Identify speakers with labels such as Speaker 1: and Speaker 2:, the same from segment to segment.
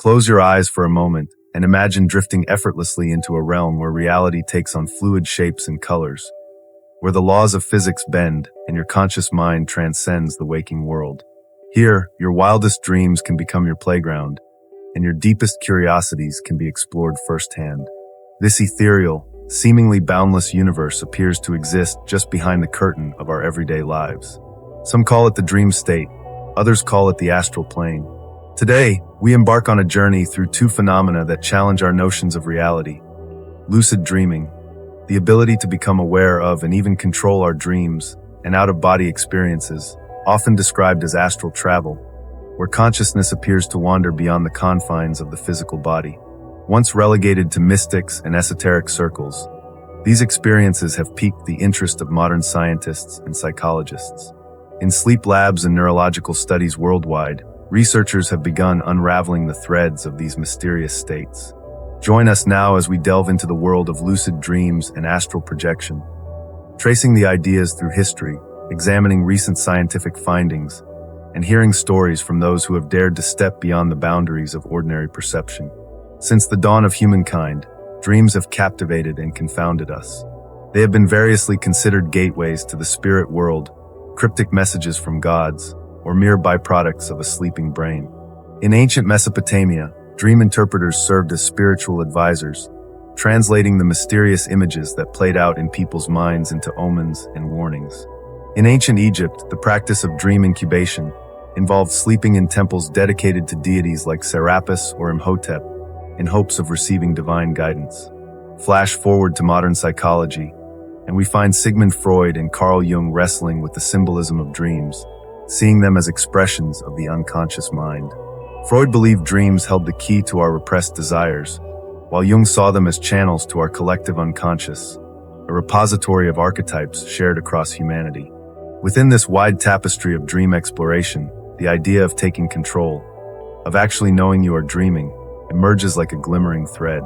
Speaker 1: Close your eyes for a moment and imagine drifting effortlessly into a realm where reality takes on fluid shapes and colors, where the laws of physics bend and your conscious mind transcends the waking world. Here, your wildest dreams can become your playground, and your deepest curiosities can be explored firsthand. This ethereal, seemingly boundless universe appears to exist just behind the curtain of our everyday lives. Some call it the dream state, others call it the astral plane. Today, we embark on a journey through two phenomena that challenge our notions of reality. Lucid dreaming, the ability to become aware of and even control our dreams and out-of-body experiences, often described as astral travel, where consciousness appears to wander beyond the confines of the physical body. Once relegated to mystics and esoteric circles, these experiences have piqued the interest of modern scientists and psychologists. In sleep labs and neurological studies worldwide, researchers have begun unraveling the threads of these mysterious states. Join us now as we delve into the world of lucid dreams and astral projection, tracing the ideas through history, examining recent scientific findings, and hearing stories from those who have dared to step beyond the boundaries of ordinary perception. Since the dawn of humankind, dreams have captivated and confounded us. They have been variously considered gateways to the spirit world, cryptic messages from gods, or mere byproducts of a sleeping brain. In ancient Mesopotamia, dream interpreters served as spiritual advisors, translating the mysterious images that played out in people's minds into omens and warnings. In ancient Egypt, the practice of dream incubation involved sleeping in temples dedicated to deities like Serapis or Imhotep in hopes of receiving divine guidance. Flash forward to modern psychology, and we find Sigmund Freud and Carl Jung wrestling with the symbolism of dreams, seeing them as expressions of the unconscious mind. Freud believed dreams held the key to our repressed desires, while Jung saw them as channels to our collective unconscious, a repository of archetypes shared across humanity. Within this wide tapestry of dream exploration, the idea of taking control, of actually knowing you are dreaming, emerges like a glimmering thread.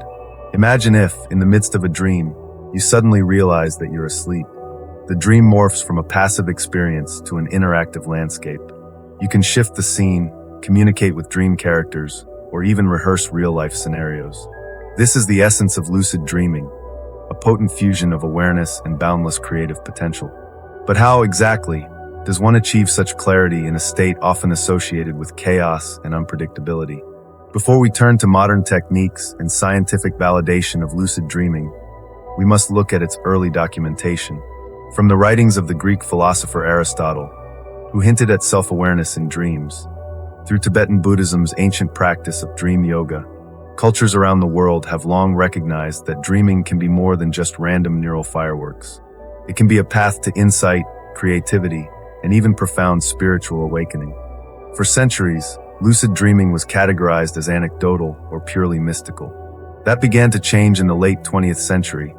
Speaker 1: Imagine if, in the midst of a dream, you suddenly realize that you're asleep. The dream morphs from a passive experience to an interactive landscape. You can shift the scene, communicate with dream characters, or even rehearse real-life scenarios. This is the essence of lucid dreaming, a potent fusion of awareness and boundless creative potential. But how exactly does one achieve such clarity in a state often associated with chaos and unpredictability? Before we turn to modern techniques and scientific validation of lucid dreaming, we must look at its early documentation. From the writings of the Greek philosopher Aristotle, who hinted at self-awareness in dreams, through Tibetan Buddhism's ancient practice of dream yoga, cultures around the world have long recognized that dreaming can be more than just random neural fireworks. It can be a path to insight, creativity, and even profound spiritual awakening. For centuries, lucid dreaming was categorized as anecdotal or purely mystical. That began to change in the late 20th century,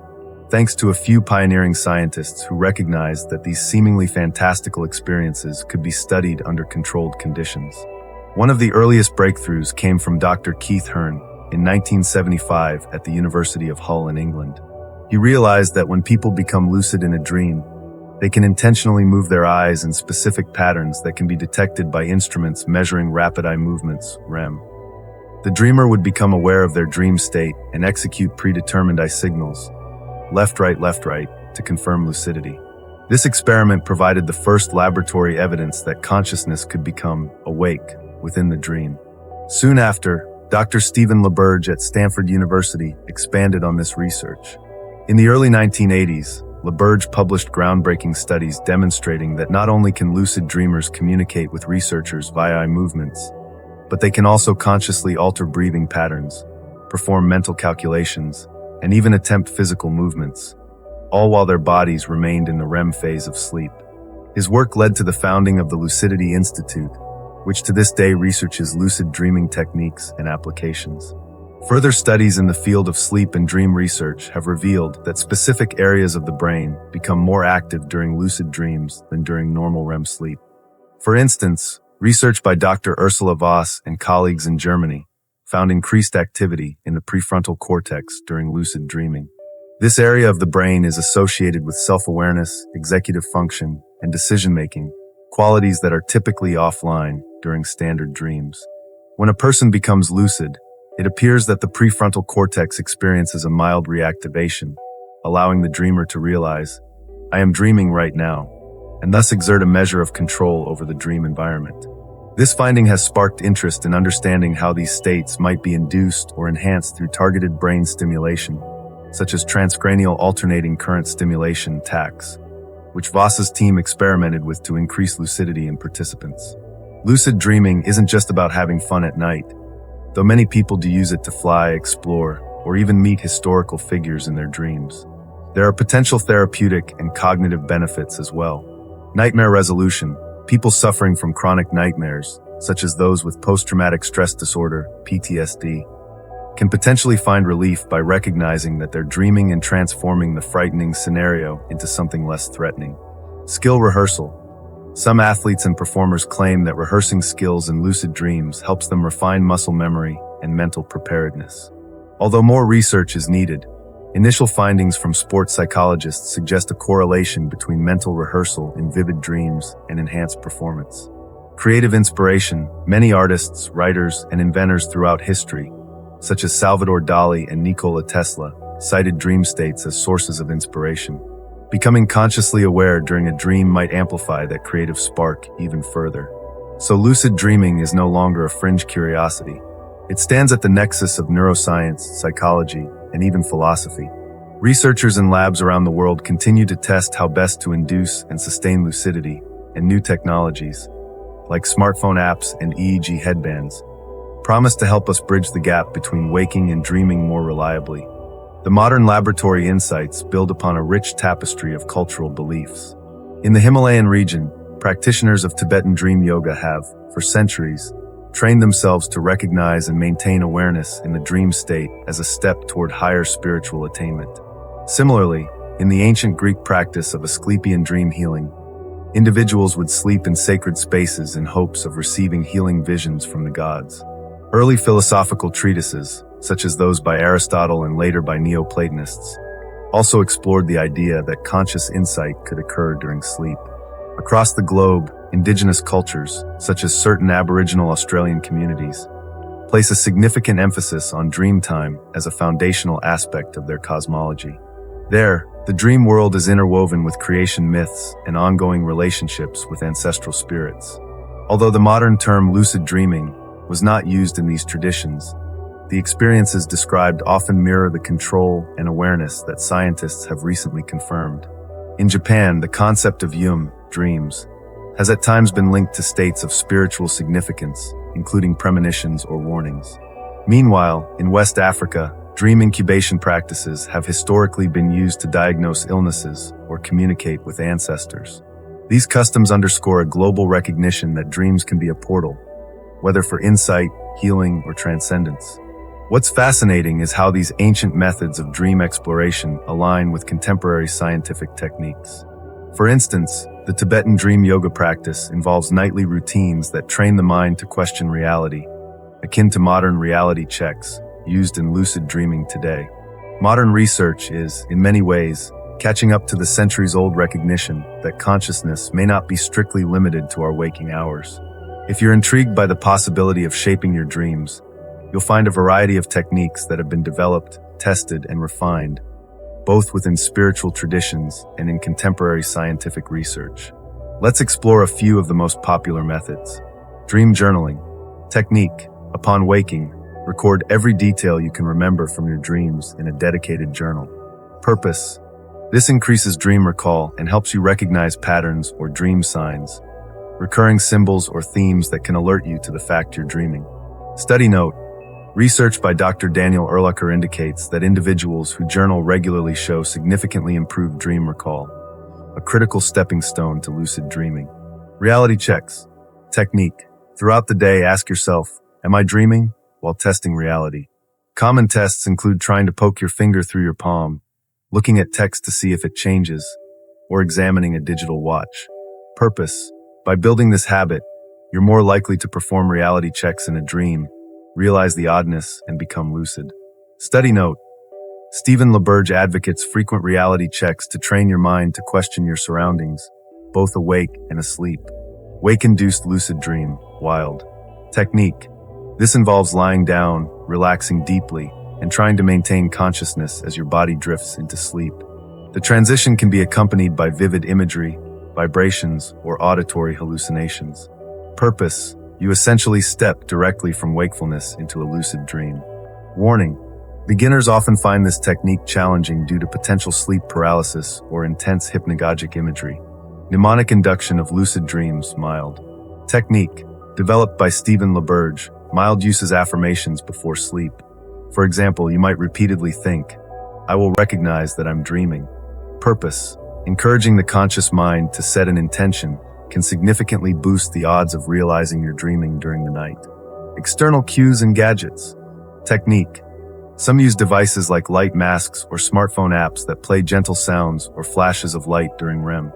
Speaker 1: thanks to a few pioneering scientists who recognized that these seemingly fantastical experiences could be studied under controlled conditions. One of the earliest breakthroughs came from Dr. Keith Hearn in 1975 at the University of Hull in England. He realized that when people become lucid in a dream, they can intentionally move their eyes in specific patterns that can be detected by instruments measuring rapid eye movements, REM. The dreamer would become aware of their dream state and execute predetermined eye signals, left, right, to confirm lucidity. This experiment provided the first laboratory evidence that consciousness could become awake within the dream. Soon after, Dr. Stephen LaBerge at Stanford University expanded on this research. In the early 1980s, LaBerge published groundbreaking studies demonstrating that not only can lucid dreamers communicate with researchers via eye movements, but they can also consciously alter breathing patterns, perform mental calculations, and even attempt physical movements, all while their bodies remained in the REM phase of sleep. His work led to the founding of the Lucidity Institute, which to this day researches lucid dreaming techniques and applications. Further studies in the field of sleep and dream research have revealed that specific areas of the brain become more active during lucid dreams than during normal REM sleep. For instance, research by Dr. Ursula Voss and colleagues in Germany found increased activity in the prefrontal cortex during lucid dreaming. This area of the brain is associated with self-awareness, executive function, and decision-making, qualities that are typically offline during standard dreams. When a person becomes lucid, It appears that the prefrontal cortex experiences a mild reactivation, allowing the dreamer to realize, I am dreaming right now, and thus exert a measure of control over the dream environment. This finding has sparked interest in understanding how these states might be induced or enhanced through targeted brain stimulation, such as transcranial alternating current stimulation (TACS), which Voss's team experimented with to increase lucidity in participants. Lucid dreaming isn't just about having fun at night, though many people do use it to fly, explore, or even meet historical figures in their dreams. There are potential therapeutic and cognitive benefits as well. Nightmare resolution. People suffering from chronic nightmares, such as those with post-traumatic stress disorder, PTSD, can potentially find relief by recognizing that they're dreaming and transforming the frightening scenario into something less threatening. Skill rehearsal. Some athletes and performers claim that rehearsing skills in lucid dreams helps them refine muscle memory and mental preparedness. Although more research is needed, initial findings from sports psychologists suggest a correlation between mental rehearsal in vivid dreams and enhanced performance. Creative inspiration. Many artists, writers, and inventors throughout history, such as Salvador Dali and Nikola Tesla, cited dream states as sources of inspiration. Becoming consciously aware during a dream might amplify that creative spark even further. So lucid dreaming is no longer a fringe curiosity. It stands at the nexus of neuroscience, psychology, and even philosophy. Researchers in labs around the world continue to test how best to induce and sustain lucidity, and new technologies, like smartphone apps and EEG headbands, promise to help us bridge the gap between waking and dreaming more reliably. The modern laboratory insights build upon a rich tapestry of cultural beliefs. In the Himalayan region, practitioners of Tibetan dream yoga have, for centuries, trained themselves to recognize and maintain awareness in the dream state as a step toward higher spiritual attainment. Similarly, in the ancient Greek practice of Asclepian dream healing, individuals would sleep in sacred spaces in hopes of receiving healing visions from the gods. Early philosophical treatises, such as those by Aristotle and later by Neoplatonists, also explored the idea that conscious insight could occur during sleep. Across the globe, indigenous cultures, such as certain Aboriginal Australian communities, place a significant emphasis on dream time as a foundational aspect of their cosmology. There, the dream world is interwoven with creation myths and ongoing relationships with ancestral spirits. Although the modern term lucid dreaming was not used in these traditions, the experiences described often mirror the control and awareness that scientists have recently confirmed. In Japan, the concept of yum, dreams, has at times been linked to states of spiritual significance, including premonitions or warnings. Meanwhile, in West Africa, dream incubation practices have historically been used to diagnose illnesses or communicate with ancestors. These customs underscore a global recognition that dreams can be a portal, whether for insight, healing, or transcendence. What's fascinating is how these ancient methods of dream exploration align with contemporary scientific techniques. For instance, the Tibetan dream yoga practice involves nightly routines that train the mind to question reality, akin to modern reality checks used in lucid dreaming today. Modern research is, in many ways, catching up to the centuries-old recognition that consciousness may not be strictly limited to our waking hours. If you're intrigued by the possibility of shaping your dreams, you'll find a variety of techniques that have been developed, tested, and refined, both within spiritual traditions and in contemporary scientific research. Let's explore a few of the most popular methods. Dream journaling. Technique. Upon waking, record every detail you can remember from your dreams in a dedicated journal. Purpose. This increases dream recall and helps you recognize patterns or dream signs, recurring symbols or themes that can alert you to the fact you're dreaming. Study note. Research by Dr. Daniel Erlacher indicates that individuals who journal regularly show significantly improved dream recall, a critical stepping stone to lucid dreaming. Reality checks. Technique. Throughout the day, ask yourself, am I dreaming? While testing reality. Common tests include trying to poke your finger through your palm, looking at text to see if it changes, or examining a digital watch. Purpose. By building this habit, you're more likely to perform reality checks in a dream, realize the oddness, and become lucid. Study note. Stephen LaBerge advocates frequent reality checks to train your mind to question your surroundings, both awake and asleep. Wake-induced lucid dream. Wild. Technique. This involves lying down, relaxing deeply, and trying to maintain consciousness as your body drifts into sleep. The transition can be accompanied by vivid imagery, vibrations, or auditory hallucinations. Purpose: you essentially step directly from wakefulness into a lucid dream. Warning: beginners often find this technique challenging due to potential sleep paralysis or intense hypnagogic imagery. Mnemonic induction of lucid dreams, mild. Technique: developed by Stephen LaBerge, mild uses affirmations before sleep. For example, you might repeatedly think, "I will recognize that I'm dreaming." Purpose: encouraging the conscious mind to set an intention can significantly boost the odds of realizing you're dreaming during the night. External cues and gadgets. Technique: some use devices like light masks or smartphone apps that play gentle sounds or flashes of light during REM.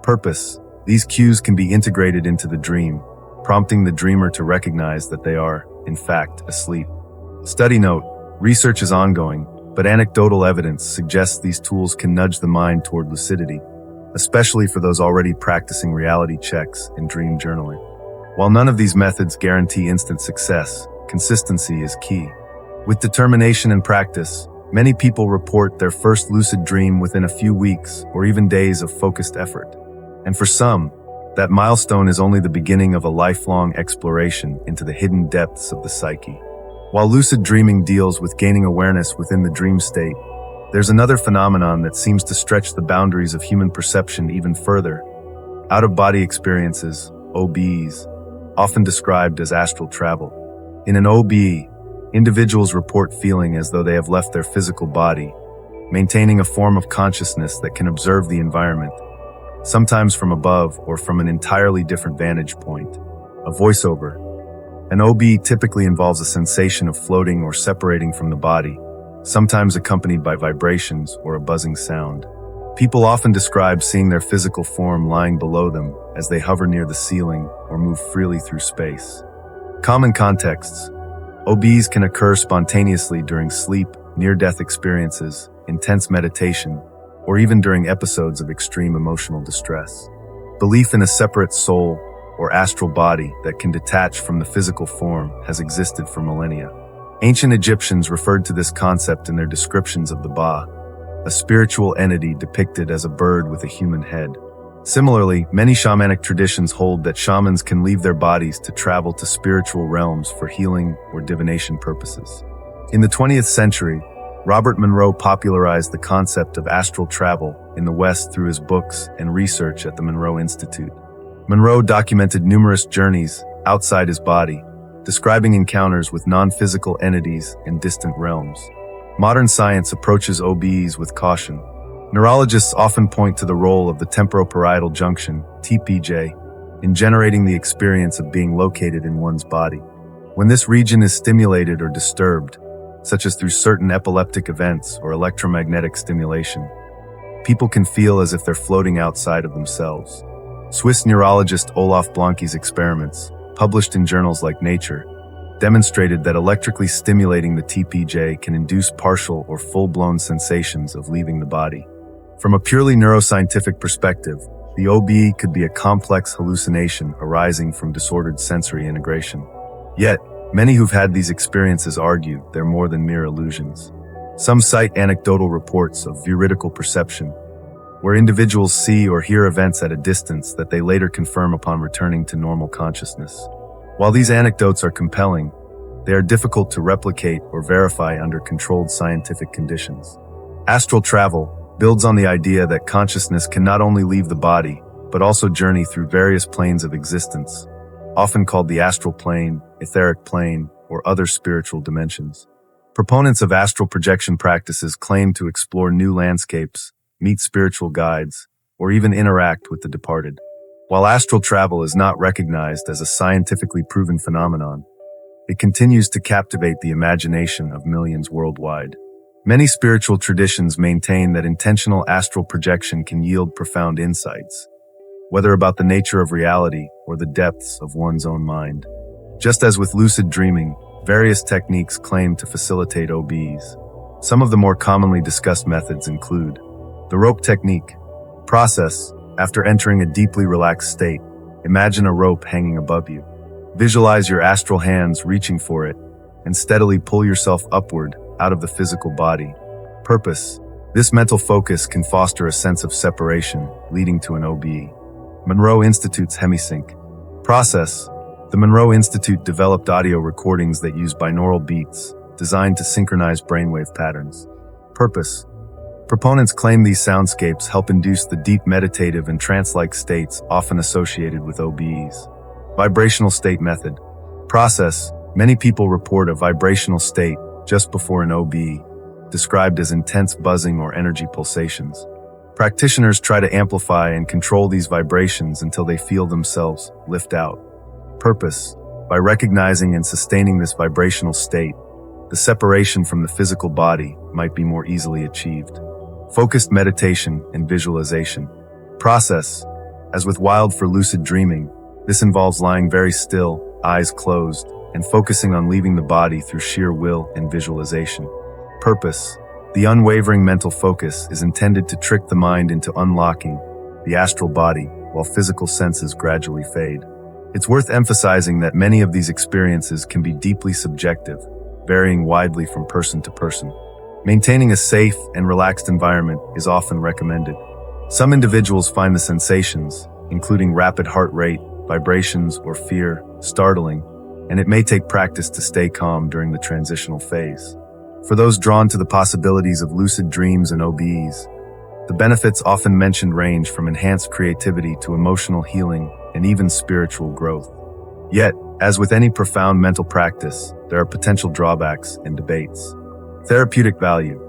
Speaker 1: Purpose: these cues can be integrated into the dream, prompting the dreamer to recognize that they are, in fact, asleep. Study note: research is ongoing, but anecdotal evidence suggests these tools can nudge the mind toward lucidity, especially for those already practicing reality checks and dream journaling. While none of these methods guarantee instant success, consistency is key. With determination and practice, many people report their first lucid dream within a few weeks or even days of focused effort. And for some, that milestone is only the beginning of a lifelong exploration into the hidden depths of the psyche. While lucid dreaming deals with gaining awareness within the dream state, there's another phenomenon that seems to stretch the boundaries of human perception even further. Out-of-body experiences, OBEs, often described as astral travel. In an OBE, individuals report feeling as though they have left their physical body, maintaining a form of consciousness that can observe the environment, sometimes from above or from an entirely different vantage point. A voiceover. An OBE typically involves a sensation of floating or separating from the body, sometimes accompanied by vibrations or a buzzing sound. People often describe seeing their physical form lying below them as they hover near the ceiling or move freely through space. Common contexts. OBEs can occur spontaneously during sleep, near-death experiences, intense meditation, or even during episodes of extreme emotional distress. Belief in a separate soul or astral body that can detach from the physical form has existed for millennia. Ancient Egyptians referred to this concept in their descriptions of the Ba, a spiritual entity depicted as a bird with a human head. Similarly, many shamanic traditions hold that shamans can leave their bodies to travel to spiritual realms for healing or divination purposes. In the 20th century, Robert Monroe popularized the concept of astral travel in the West through his books and research at the Monroe Institute. Monroe documented numerous journeys outside his body, describing encounters with non-physical entities in distant realms. Modern science approaches OBEs with caution. Neurologists often point to the role of the temporoparietal junction, TPJ, in generating the experience of being located in one's body. When this region is stimulated or disturbed, such as through certain epileptic events or electromagnetic stimulation, people can feel as if they're floating outside of themselves. Swiss neurologist Olaf Blanque's experiments, published in journals like Nature, demonstrated that electrically stimulating the TPJ can induce partial or full-blown sensations of leaving the body. From a purely neuroscientific perspective, the OBE could be a complex hallucination arising from disordered sensory integration. Yet, many who've had these experiences argue they're more than mere illusions. Some cite anecdotal reports of veridical perception, where individuals see or hear events at a distance that they later confirm upon returning to normal consciousness. While these anecdotes are compelling, they are difficult to replicate or verify under controlled scientific conditions. Astral travel builds on the idea that consciousness can not only leave the body, but also journey through various planes of existence, often called the astral plane, etheric plane, or other spiritual dimensions. Proponents of astral projection practices claim to explore new landscapes, meet spiritual guides, or even interact with the departed. While astral travel is not recognized as a scientifically proven phenomenon, it continues to captivate the imagination of millions worldwide. Many spiritual traditions maintain that intentional astral projection can yield profound insights, whether about the nature of reality or the depths of one's own mind. Just as with lucid dreaming, various techniques claim to facilitate OBEs. Some of the more commonly discussed methods include the rope technique. Process: after entering a deeply relaxed state, imagine a rope hanging above you. Visualize your astral hands reaching for it, and steadily pull yourself upward out of the physical body. Purpose. This mental focus can foster a sense of separation, leading to an OBE. Monroe Institute's Hemisync. Process. The Monroe Institute developed audio recordings that use binaural beats, designed to synchronize brainwave patterns. Purpose. Proponents claim these soundscapes help induce the deep meditative and trance-like states often associated with OBEs. Vibrational state method. Process. Many people report a vibrational state just before an OBE, described as intense buzzing or energy pulsations. Practitioners try to amplify and control these vibrations until they feel themselves lift out. Purpose. By recognizing and sustaining this vibrational state, the separation from the physical body might be more easily achieved. Focused meditation and visualization. Process. As with Wild for lucid dreaming, this involves lying very still, eyes closed, and focusing on leaving the body through sheer will and visualization. Purpose. The unwavering mental focus is intended to trick the mind into unlocking the astral body while physical senses gradually fade. It's worth emphasizing that many of these experiences can be deeply subjective, varying widely from person to person. Maintaining a safe and relaxed environment is often recommended. Some individuals find the sensations, including rapid heart rate, vibrations, or fear, startling, and it may take practice to stay calm during the transitional phase. For those drawn to the possibilities of lucid dreams and OBEs, the benefits often mentioned range from enhanced creativity to emotional healing and even spiritual growth. Yet, as with any profound mental practice, there are potential drawbacks and debates. Therapeutic value.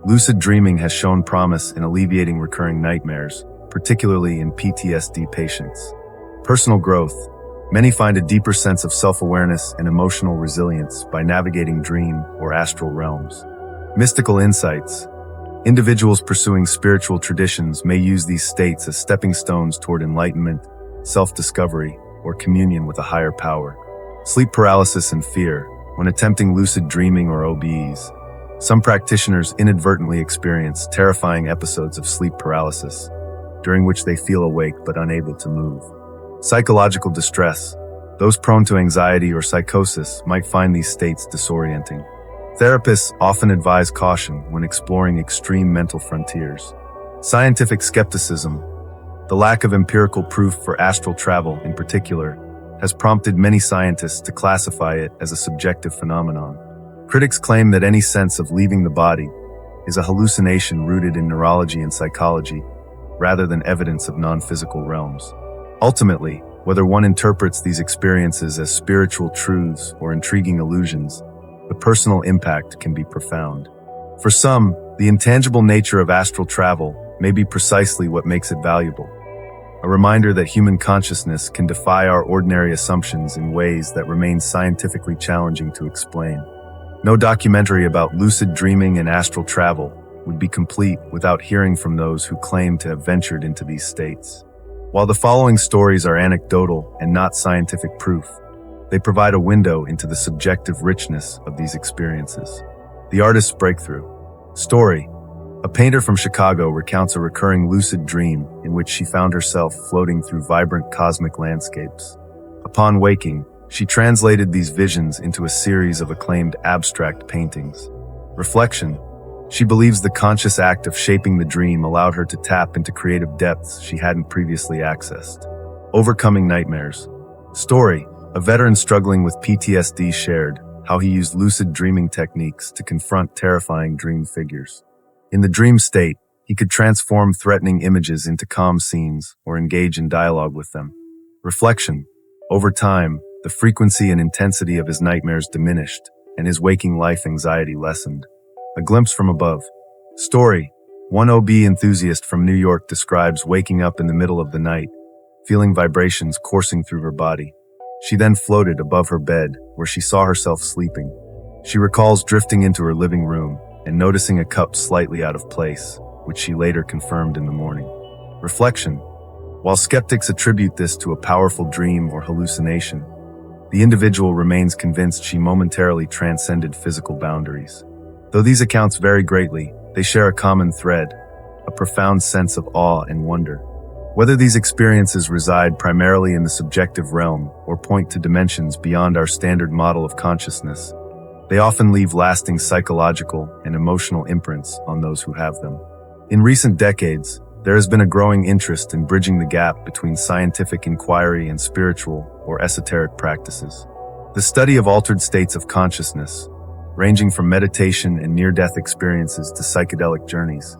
Speaker 1: Lucid dreaming has shown promise in alleviating recurring nightmares, particularly in PTSD patients. Personal growth. Many find a deeper sense of self-awareness and emotional resilience by navigating dream or astral realms. Mystical insights. Individuals pursuing spiritual traditions may use these states as stepping stones toward enlightenment, self-discovery, or communion with a higher power. Sleep paralysis and fear. When attempting lucid dreaming or OBEs, some practitioners inadvertently experience terrifying episodes of sleep paralysis, during which they feel awake but unable to move. Psychological distress. Those prone to anxiety or psychosis might find these states disorienting. Therapists often advise caution when exploring extreme mental frontiers. Scientific skepticism. The lack of empirical proof for astral travel, in particular, has prompted many scientists to classify it as a subjective phenomenon. Critics claim that any sense of leaving the body is a hallucination rooted in neurology and psychology, rather than evidence of non-physical realms. Ultimately, whether one interprets these experiences as spiritual truths or intriguing illusions, the personal impact can be profound. For some, the intangible nature of astral travel may be precisely what makes it valuable. A reminder that human consciousness can defy our ordinary assumptions in ways that remain scientifically challenging to explain. No documentary about lucid dreaming and astral travel would be complete without hearing from those who claim to have ventured into these states. While the following stories are anecdotal and not scientific proof, they provide a window into the subjective richness of these experiences. The artist's breakthrough. Story. A painter from Chicago recounts a recurring lucid dream in which she found herself floating through vibrant cosmic landscapes. Upon waking, she translated these visions into a series of acclaimed abstract paintings. Reflection. She believes the conscious act of shaping the dream allowed her to tap into creative depths she hadn't previously accessed. Overcoming nightmares. Story. A veteran struggling with PTSD shared how he used lucid dreaming techniques to confront terrifying dream figures. In the dream state, he could transform threatening images into calm scenes or engage in dialogue with them. Reflection. Over time, the frequency and intensity of his nightmares diminished, and his waking life anxiety lessened. A glimpse from above. Story. One OB enthusiast from New York describes waking up in the middle of the night, feeling vibrations coursing through her body. She then floated above her bed, where she saw herself sleeping. She recalls drifting into her living room and noticing a cup slightly out of place, which she later confirmed in the morning. Reflection. While skeptics attribute this to a powerful dream or hallucination, the individual remains convinced she momentarily transcended physical boundaries. Though these accounts vary greatly, they share a common thread, a profound sense of awe and wonder. Whether these experiences reside primarily in the subjective realm or point to dimensions beyond our standard model of consciousness, they often leave lasting psychological and emotional imprints on those who have them. In recent decades, there has been a growing interest in bridging the gap between scientific inquiry and spiritual or esoteric practices. The study of altered states of consciousness, ranging from meditation and near-death experiences to psychedelic journeys,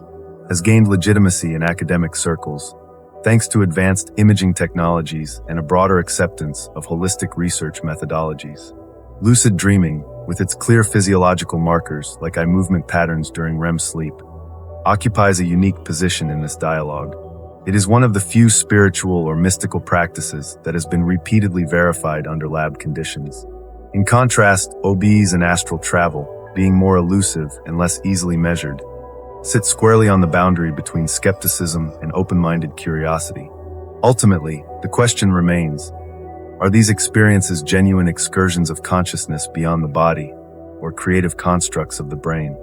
Speaker 1: has gained legitimacy in academic circles, thanks to advanced imaging technologies and a broader acceptance of holistic research methodologies. Lucid dreaming, with its clear physiological markers like eye movement patterns during REM sleep, occupies a unique position in this dialogue. It is one of the few spiritual or mystical practices that has been repeatedly verified under lab conditions. In contrast, OBs and astral travel, being more elusive and less easily measured, sit squarely on the boundary between skepticism and open-minded curiosity. Ultimately, the question remains, are these experiences genuine excursions of consciousness beyond the body, or creative constructs of the brain?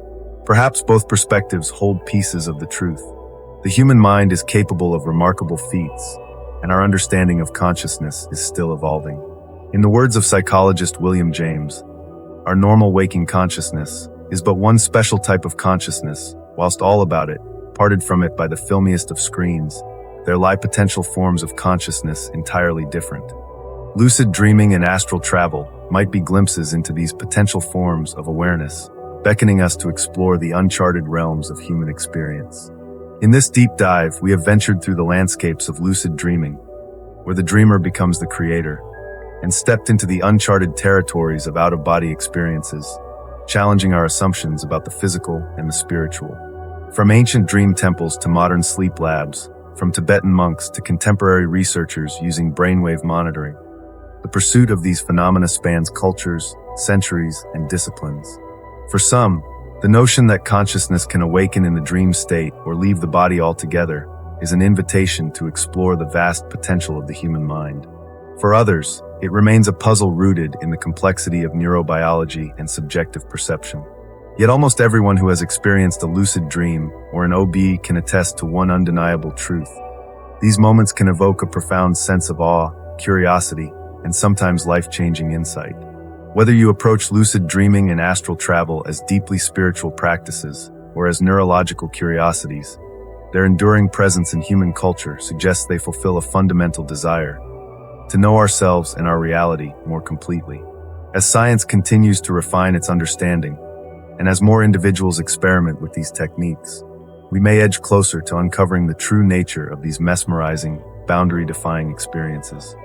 Speaker 1: Perhaps both perspectives hold pieces of the truth. The human mind is capable of remarkable feats, and our understanding of consciousness is still evolving. In the words of psychologist William James, our normal waking consciousness is but one special type of consciousness, whilst all about it, parted from it by the filmiest of screens, there lie potential forms of consciousness entirely different. Lucid dreaming and astral travel might be glimpses into these potential forms of awareness, beckoning us to explore the uncharted realms of human experience. In this deep dive, we have ventured through the landscapes of lucid dreaming, where the dreamer becomes the creator, and stepped into the uncharted territories of out-of-body experiences, challenging our assumptions about the physical and the spiritual. From ancient dream temples to modern sleep labs, from Tibetan monks to contemporary researchers using brainwave monitoring, the pursuit of these phenomena spans cultures, centuries, and disciplines. For some, the notion that consciousness can awaken in the dream state or leave the body altogether is an invitation to explore the vast potential of the human mind. For others, it remains a puzzle rooted in the complexity of neurobiology and subjective perception. Yet almost everyone who has experienced a lucid dream or an OB can attest to one undeniable truth. These moments can evoke a profound sense of awe, curiosity, and sometimes life-changing insight. Whether you approach lucid dreaming and astral travel as deeply spiritual practices or as neurological curiosities, their enduring presence in human culture suggests they fulfill a fundamental desire to know ourselves and our reality more completely. As science continues to refine its understanding, and as more individuals experiment with these techniques, we may edge closer to uncovering the true nature of these mesmerizing, boundary-defying experiences.